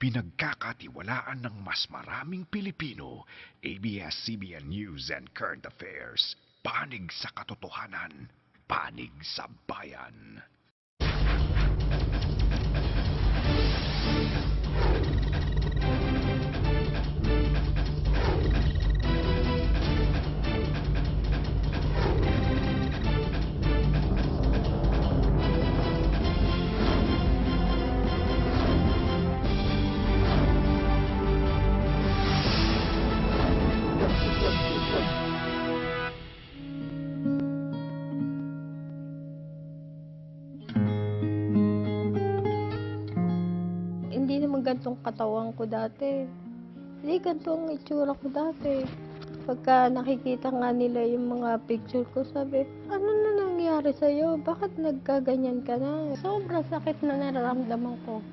pinagkakatiwalaan ng mas maraming Pilipino, ABS-CBN News and Current Affairs, panig sa katotohanan, panig sa bayan. Hindi naman ganitong katawan ko dati. Hindi ganito ang itsura ko dati. Pagka nakikita nga nila yung mga picture ko, sabi, ano na nangyari sa'yo? Bakit nagkaganyan ka na? Sobrang sakit na nararamdaman ko.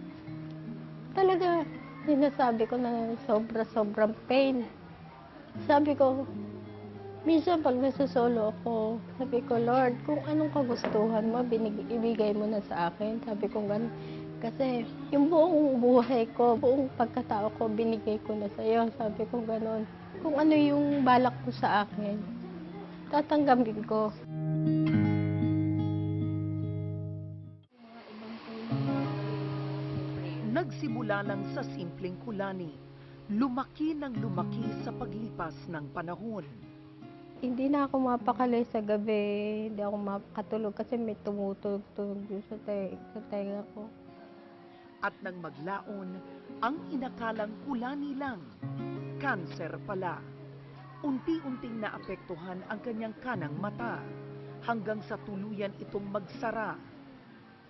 Talaga, sinasabi ko na sobrang pain. Sabi ko, minsan pag nasasolo ako, sabi ko, Lord, kung anong kagustuhan mo, ibigay mo na sa akin. Sabi ko gano'n. Kasi yung buong buhay ko, buong pagkatao ko, binigay ko na sa'yo. Sabi ko gano'n. Kung ano yung balak mo sa akin, tatanggapin ko. Nagsimula lang sa simpleng kulani, lumaki ng lumaki sa paglipas ng panahon. Hindi na ako mapakali sa gabi, hindi ako makatulog kasi may tumutulog-tulog sa tenga ko. At nang maglaon, ang inakalang kulani lang, kanser pala. Unti-unting naapektuhan ang kanyang kanang mata, hanggang sa tuluyan itong magsara.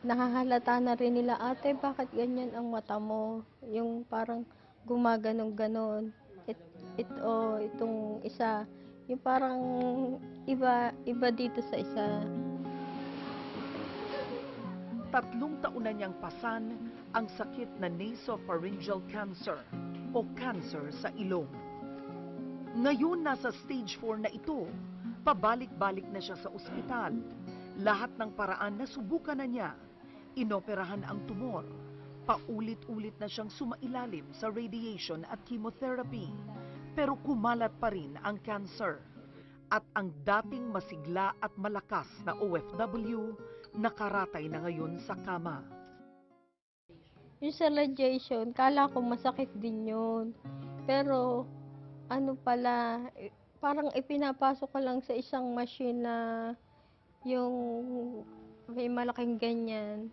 Nakahalata na rin nila, ate, bakit ganyan ang mata mo? Yung parang gumaganong-ganon. Itong isa, yung parang iba dito sa isa. 3 taon na niyang pasan ang sakit na nasopharyngeal cancer o cancer sa ilong. Ngayon nasa stage 4 na ito, pabalik-balik na siya sa ospital. Lahat ng paraan na subukan na niya. Inoperahan ang tumor. Paulit-ulit na siyang sumailalim sa radiation at chemotherapy. Pero kumalat pa rin ang cancer. At ang dating masigla at malakas na OFW, nakaratay na ngayon sa kama. Yung sa radiation, kala ko masakit din yun. Pero, ano pala, parang ipinapasok ko lang sa isang machine na yung may malaking ganyan.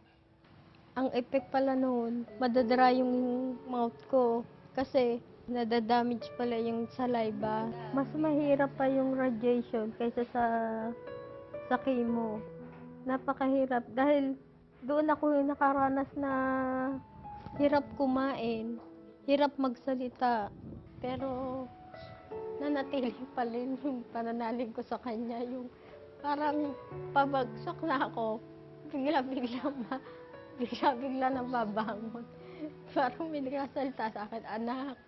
Ang effect pala noon, madadara yung mouth ko kasi nadadamage pala yung saliva. Mas mahirap pa yung radiation kaysa sa chemo. Napakahirap dahil doon ako nakaranas na hirap kumain, hirap magsalita. Pero nanatili pa rin yung pananalig ko sa kanya, yung parang pabagsak na ako, bigla nababangon. Parang may nagsasalita sa akin, anak,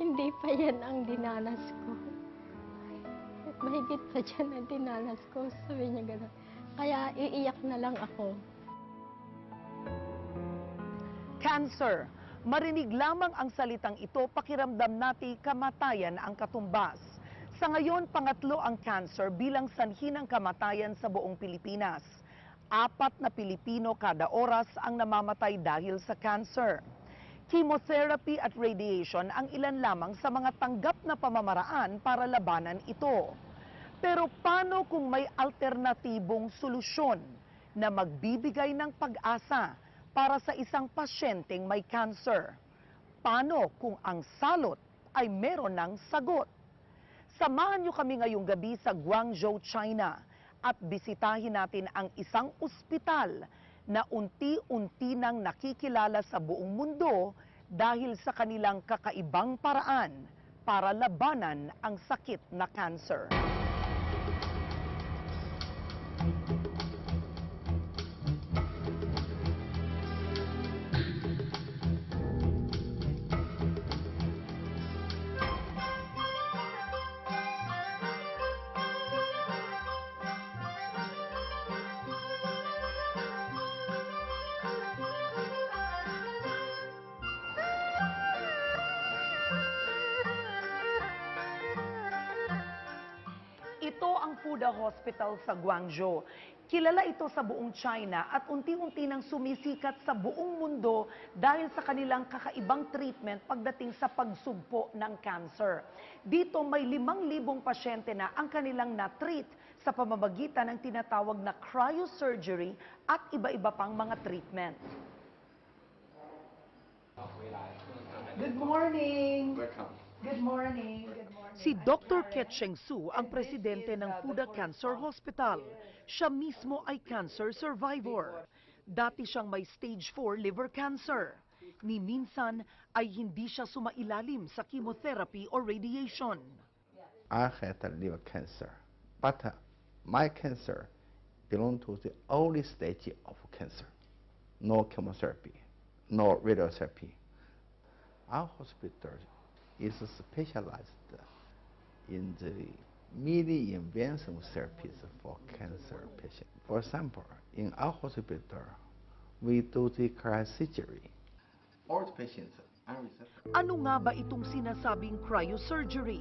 hindi pa yan ang dinanas ko. Mahigit pa dyan ang dinanas ko, sabi niya gano'n. Kaya iiyak na lang ako. Cancer. Marinig lamang ang salitang ito, pakiramdam natin kamatayan ang katumbas. Sa ngayon, pangatlo ang cancer bilang sanhi ng kamatayan sa buong Pilipinas. 4 na Pilipino kada oras ang namamatay dahil sa cancer. Chemotherapy at radiation ang ilan lamang sa mga tanggap na pamamaraan para labanan ito. Pero paano kung may alternatibong solusyon na magbibigay ng pag-asa para sa isang pasyenteng may cancer? Paano kung ang salot ay meron ng sagot? Samahan niyo kami ngayong gabi sa Guangzhou, China at bisitahin natin ang isang ospital na unti-unti nang nakikilala sa buong mundo dahil sa kanilang kakaibang paraan para labanan ang sakit na cancer. Fuda Hospital sa Guangzhou. Kilala ito sa buong China at unti-unti nang sumisikat sa buong mundo dahil sa kanilang kakaibang treatment pagdating sa pagsugpo ng cancer. Dito may 5,000 pasyente na ang kanilang na-treat sa pamamagitan ng tinatawag na cryosurgery at iba-iba pang mga treatment. Good morning. Welcome. Good morning. Si Dr. Ketcheng Su ang presidente ng Fuda Cancer Hospital. Siya mismo ay cancer survivor. Dati siyang may stage 4 liver cancer. Ni minsan ay hindi siya sumailalim sa chemotherapy or radiation. I had a liver cancer, but my cancer belonged to the early stage of cancer. No chemotherapy, no radiotherapy. Our hospital is specialized in the mini-invention therapies for cancer patients. For example, in our hospital, we do the cryosurgery. All the patients are receptive. Ano nga ba itong sinasabing cryosurgery?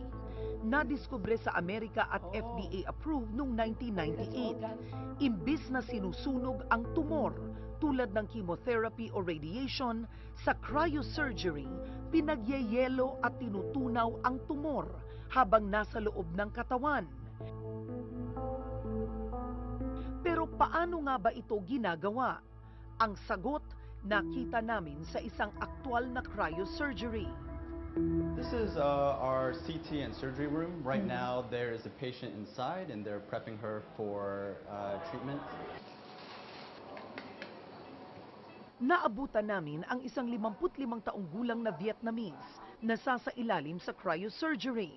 Nadiskubre sa Amerika at FDA approved noong 1998. Imbis na sinusunog ang tumor tulad ng chemotherapy o radiation, sa cryosurgery, pinagyeyelo at tinutunaw ang tumor habang nasa loob ng katawan. Pero paano nga ba ito ginagawa? Ang sagot, nakita namin sa isang aktwal na cryosurgery. This is our CT and surgery room. Right now, there is a patient inside, and they're prepping her for treatment. Naabutan namin ang isang 55 taong gulang na Vietnamese na sasailalim sa cryosurgery.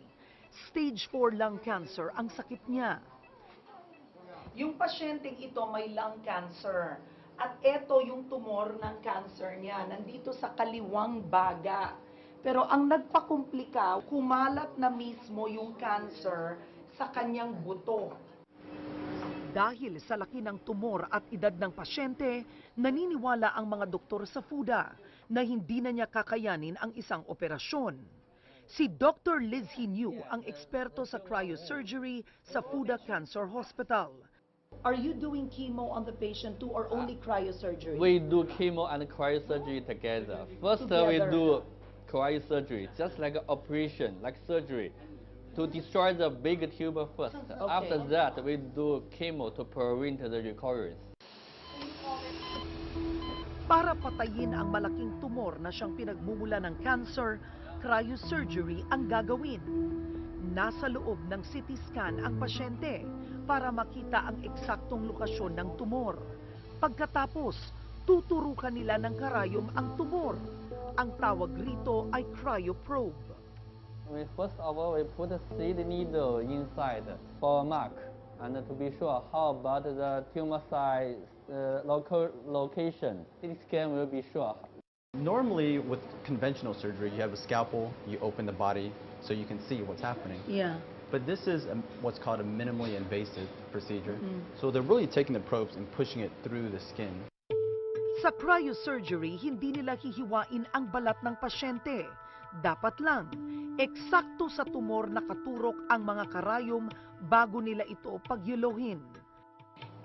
Stage 4 lung cancer ang sakit niya. Yung pasyenteng ito may lung cancer. At ito yung tumor ng cancer niya, nandito sa kaliwang baga. Pero ang nagpakomplika, kumalat na mismo yung cancer sa kanyang buto. Dahil sa laki ng tumor at edad ng pasyente, naniniwala ang mga doktor sa Fuda na hindi na niya kakayanin ang isang operasyon. Si Dr. Liz Hinyu ang eksperto sa cryosurgery sa Fuda Cancer Hospital. Are you doing chemo on the patient too or only cryosurgery? We do chemo and cryosurgery together. First, we Together. do cryosurgery, just like an operation, like surgery, to destroy the big tumor first. After that, we do chemo to prevent the recurrence. Para patayin ang malaking tumor na siyang pinagmumula ng cancer, cryosurgery ang gagawin. Nasa loob ng CT scan ang pasyente para makita ang eksaktong lokasyon ng tumor. Pagkatapos, tuturukan nila ng karayom ang tumor. Ang tawag rito ay cryoprobe. First of all, we put a seed needle inside for a mark, and to be sure how about the tumor size, location. CT scan will be sure. Normally, with conventional surgery, you have a scalpel, you open the body so you can see what's happening. Yeah. But this is what's called a minimally invasive procedure. So they're really taking the probes and pushing it through the skin. Sa cryosurgery, hindi nila hihiwain ang balat ng pasyente. Dapat lang, eksakto sa tumor nakaturok ang mga karayom bago nila ito pagyulohin.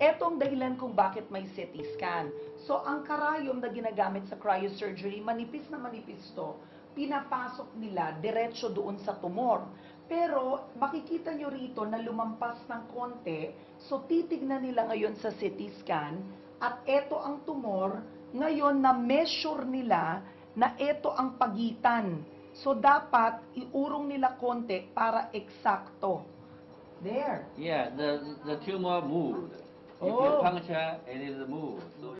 Etong dahilan kung bakit may CT scan. So ang karayom na ginagamit sa cryosurgery, manipis na manipis to, pinapasok nila diretso doon sa tumor. Pero makikita nyo rito na lumampas ng konti, so titignan nila ngayon sa CT scan, at eto ang tumor, ngayon na measure nila na eto ang pagitan. So dapat iurong nila konti para eksakto. There. Yeah, the tumor moved. If you Oh. puncture, it is moved. So